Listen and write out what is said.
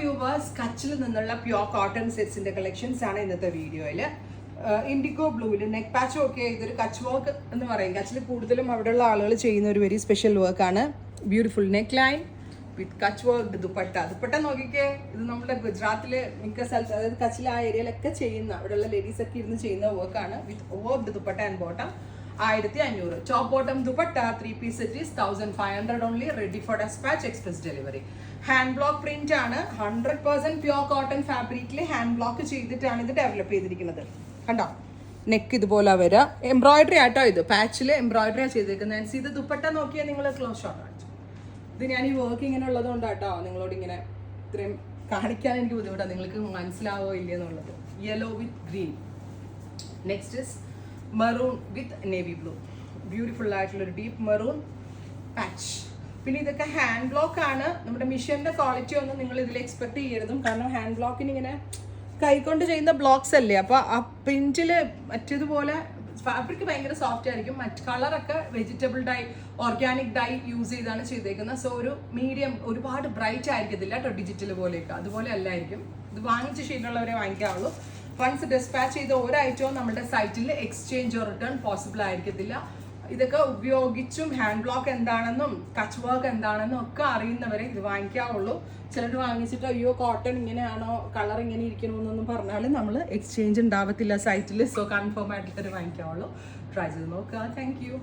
Viewers, കച്ചിൽ നിന്നുള്ള pure cotton സെറ്റ്സിന്റെ collections ആണ് ഇന്നത്തെ വീഡിയോയിൽ. ഇൻഡിഗോ ബ്ലൂവിൽ നെക്ക് പാച്ചും ഒക്കെ ഇതൊരു കച്ച് വർക്ക് എന്ന് പറയും. കച്ചിൽ കൂടുതലും അവിടെയുള്ള ആളുകൾ ചെയ്യുന്ന ഒരു വെരി സ്പെഷ്യൽ വർക്കാണ്. Beautiful neck line with Kutch work dupatta. Dupatta നോക്കിക്കേ, ഇത് നമ്മുടെ ഗുജറാത്തിലെ മിക്ക സ്ഥലത്ത്, അതായത് കച്ചിൽ ആ ഏരിയയിലൊക്കെ ചെയ്യുന്ന, അവിടെയുള്ള ലേഡീസ് ഒക്കെ ഇരുന്ന് ചെയ്യുന്ന വർക്കാണ്. With work dupatta and bottom 1500. Top bottom dupatta 3 piece set is 1500 only. Ready for dispatch, express delivery. Hand block print ആണ്. 100% പ്യോർ കോട്ടൺ ഫാബ്രിക്കിൽ ഹാൻഡ് ബ്ലോക്ക് ചെയ്തിട്ടാണ് ഇത് ഡെവലപ്പ് ചെയ്തിരിക്കുന്നത്. കണ്ടോ, നെക്ക് ഇതുപോലെ വരിക. എംബ്രോയിഡറി ആട്ടോ, ഇത് പാച്ചിൽ എംബ്രോയിഡറി ചെയ്തിരിക്കുന്നത്. ഇത് ദുപ്പട്ട നോക്കിയാൽ നിങ്ങൾ ക്ലോസ് ഷോട്ട് കാണിച്ചു. ഇത് ഞാൻ ഈ വർക്ക് ഇങ്ങനെ ഉള്ളത് കൊണ്ടാട്ടോ നിങ്ങളോട് ഇങ്ങനെ ഇത്രയും കാണിക്കാൻ എനിക്ക് ബുദ്ധിമുട്ടാണ്, നിങ്ങൾക്ക് മനസ്സിലാവോ ഇല്ലെന്നുള്ളത്. Yellow with green. Next is maroon with navy blue. Beautiful ആയിട്ടുള്ളൊരു ഡീപ്പ് മെറൂൺ പാച്ച്. പിന്നെ ഇതൊക്കെ ഹാൻഡ് ബ്ലോക്ക് ആണ്. നമ്മുടെ മിഷീൻ്റെ ക്വാളിറ്റി ഒന്നും നിങ്ങൾ ഇതിൽ എക്സ്പെക്ട് ചെയ്യരുതും, കാരണം ഹാൻഡ് ബ്ലോക്കിന് ഇങ്ങനെ കൈകൊണ്ട് ചെയ്യുന്ന ബ്ലോക്സ് അല്ലേ. അപ്പോൾ ആ പ്രിന്റിൽ മറ്റേതുപോലെ ഫാബ്രിക് ഭയങ്കര സോഫ്റ്റ് ആയിരിക്കും. മറ്റ് കളറൊക്കെ vegetable dye, organic dye use ചെയ്താണ് ചെയ്തേക്കുന്നത്. സോ ഒരു മീഡിയം, ഒരുപാട് ബ്രൈറ്റ് ആയിരിക്കത്തില്ല കേട്ടോ, ഡിജിറ്റൽ പോലെയൊക്കെ അതുപോലെ അല്ലായിരിക്കും. ഇത് വാങ്ങിച്ച ശീലമുള്ളവരെ വാങ്ങിക്കാവുള്ളൂ. വൺസ് ഡിസ്പാച്ച് ചെയ്ത ഒരു ഐറ്റവും നമ്മുടെ സൈറ്റിൽ എക്സ്ചേഞ്ചോ റിട്ടേൺ പോസിബിൾ ആയിരിക്കത്തില്ല. ഇതൊക്കെ ഉപയോഗിച്ചും ഹാൻഡ് ബ്ലോക്ക് എന്താണെന്നും കച്ച് വർക്ക് എന്താണെന്നും ഒക്കെ അറിയുന്നവരെ ഇത് വാങ്ങിക്കാവുള്ളൂ. ചിലർ വാങ്ങിച്ചിട്ട് അയ്യോ കോട്ടൺ ഇങ്ങനെയാണോ, കളർ ഇങ്ങനെ ഇരിക്കണമെന്നൊന്നും പറഞ്ഞാൽ നമ്മൾ എക്സ്ചേഞ്ച് ഉണ്ടാവത്തില്ല സൈറ്റിൽ. സോ കൺഫേം ആയിട്ട് വാങ്ങിക്കാവുള്ളൂ. ട്രൈ ചെയ്ത് നോക്കുക. Thank you.